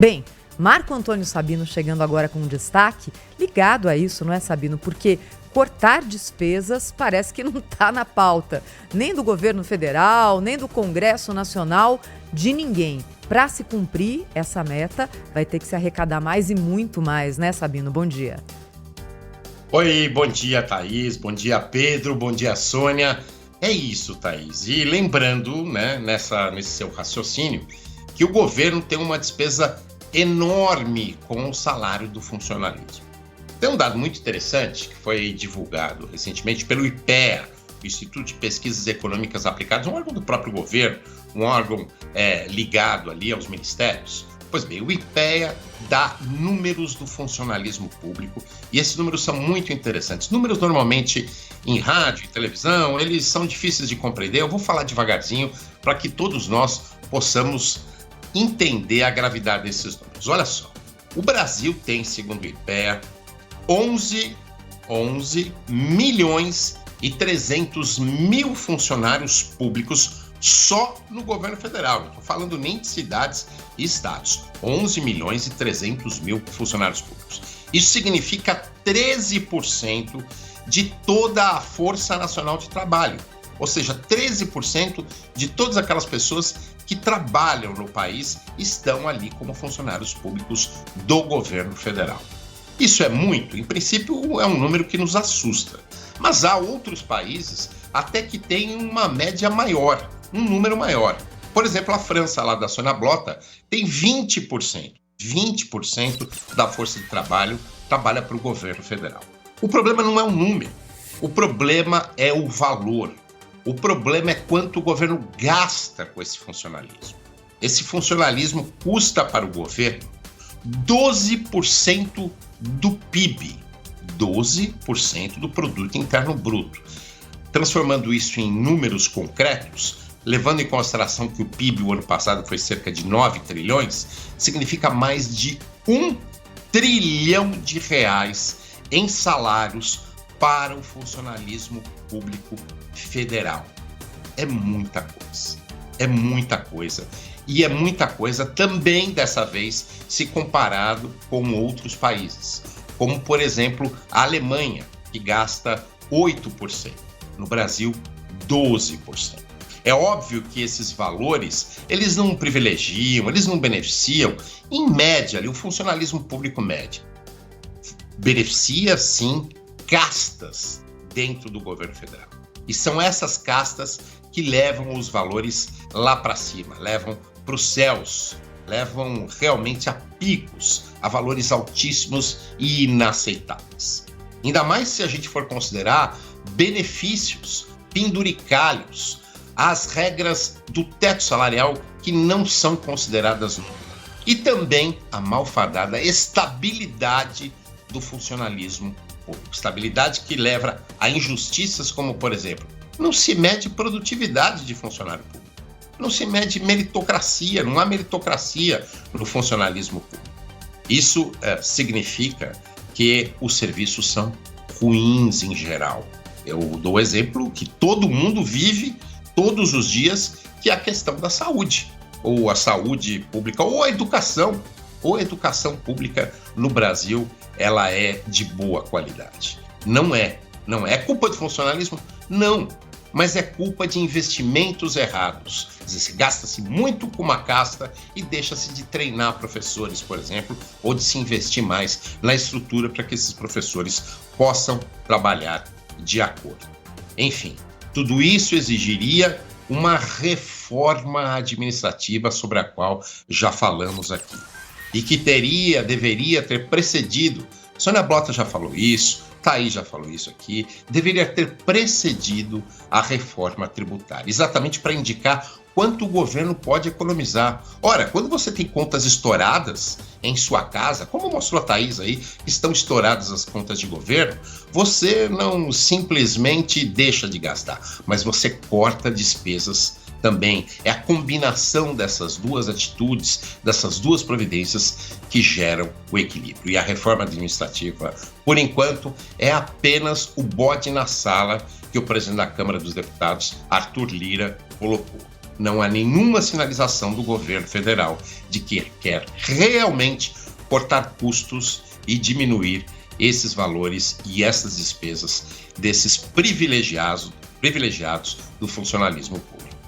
Bem, Marco Antônio Sabino chegando agora com um destaque ligado a isso, não é, Sabino? Porque cortar despesas parece que não está na pauta, nem do governo federal, nem do Congresso Nacional, de ninguém. Para se cumprir essa meta, vai ter que se arrecadar mais e muito mais, né, Sabino? Bom dia. Oi, bom dia, Thaís, bom dia, Pedro, bom dia, Sônia. É isso, Thaís. E lembrando, né, nesse seu raciocínio, que o governo tem uma despesa enorme com o salário do funcionalismo. Tem um dado muito interessante que foi divulgado recentemente pelo IPEA, o Instituto de Pesquisas Econômicas Aplicadas, um órgão do próprio governo, um órgão ligado ali aos ministérios. Pois bem, o IPEA dá números do funcionalismo público e esses números são muito interessantes. Números normalmente em rádio e televisão, eles são difíceis de compreender. Eu vou falar devagarzinho para que todos nós possamos entender a gravidade desses números. Olha só, o Brasil tem, segundo o IPEA, 11 milhões e 300 mil funcionários públicos só no governo federal. Não estou falando nem de cidades e estados. 11 milhões e 300 mil funcionários públicos. Isso significa 13% de toda a Força Nacional de Trabalho. Ou seja, 13% de todas aquelas pessoas que trabalham no país estão ali como funcionários públicos do governo federal. Isso é muito? Em princípio, é um número que nos assusta. Mas há outros países até que têm uma média maior, um número maior. Por exemplo, a França, lá da Sônia Blota, tem 20%. 20% da força de trabalho trabalha para o governo federal. O problema não é o número, o problema é o valor. O problema é quanto o governo gasta com esse funcionalismo. Esse funcionalismo custa para o governo 12% do PIB, 12% do Produto Interno Bruto. Transformando isso em números concretos, levando em consideração que o PIB o ano passado foi cerca de 9 trilhões, significa mais de 1 trilhão de reais em salários para o funcionalismo público federal. É muita coisa, é muita coisa. E é muita coisa também dessa vez se comparado com outros países, como por exemplo a Alemanha, que gasta 8%, no Brasil 12%. É óbvio que esses valores, eles não privilegiam, eles não beneficiam, em média, ali, o funcionalismo público médio. Beneficia, sim, castas dentro do governo federal. E são essas castas que levam os valores lá para cima, levam para os céus, levam realmente a picos, a valores altíssimos e inaceitáveis. Ainda mais se a gente for considerar benefícios, penduricalhos, as regras do teto salarial que não são consideradas número. E também a malfadada estabilidade do funcionalismo público. Estabilidade que leva a injustiças como, por exemplo, não se mede produtividade de funcionário público. Não se mede meritocracia, não há meritocracia no funcionalismo público. Isso significa que os serviços são ruins em geral. Eu dou o exemplo que todo mundo vive todos os dias, que é a questão da saúde, ou a saúde pública, ou a educação. Ou a educação pública no Brasil, ela é de boa qualidade. Não é culpa do funcionalismo? Não. Mas é culpa de investimentos errados. Quer dizer, se gasta-se muito com uma casta e deixa-se de treinar professores, por exemplo, ou de se investir mais na estrutura para que esses professores possam trabalhar de acordo. Enfim, tudo isso exigiria uma reforma administrativa sobre a qual já falamos aqui. E que deveria ter precedido, Sônia Blota já falou isso, Thaís já falou isso aqui, deveria ter precedido a reforma tributária, exatamente para indicar quanto o governo pode economizar. Ora, quando você tem contas estouradas em sua casa, como mostrou a Thaís aí, estão estouradas as contas de governo, você não simplesmente deixa de gastar, mas você corta despesas também. É a combinação dessas duas atitudes, dessas duas providências que geram o equilíbrio. E a reforma administrativa, por enquanto, é apenas o bode na sala que o presidente da Câmara dos Deputados, Arthur Lira, colocou. não há nenhuma sinalização do governo federal de que quer realmente cortar custos e diminuir esses valores e essas despesas desses privilegiados do funcionalismo público.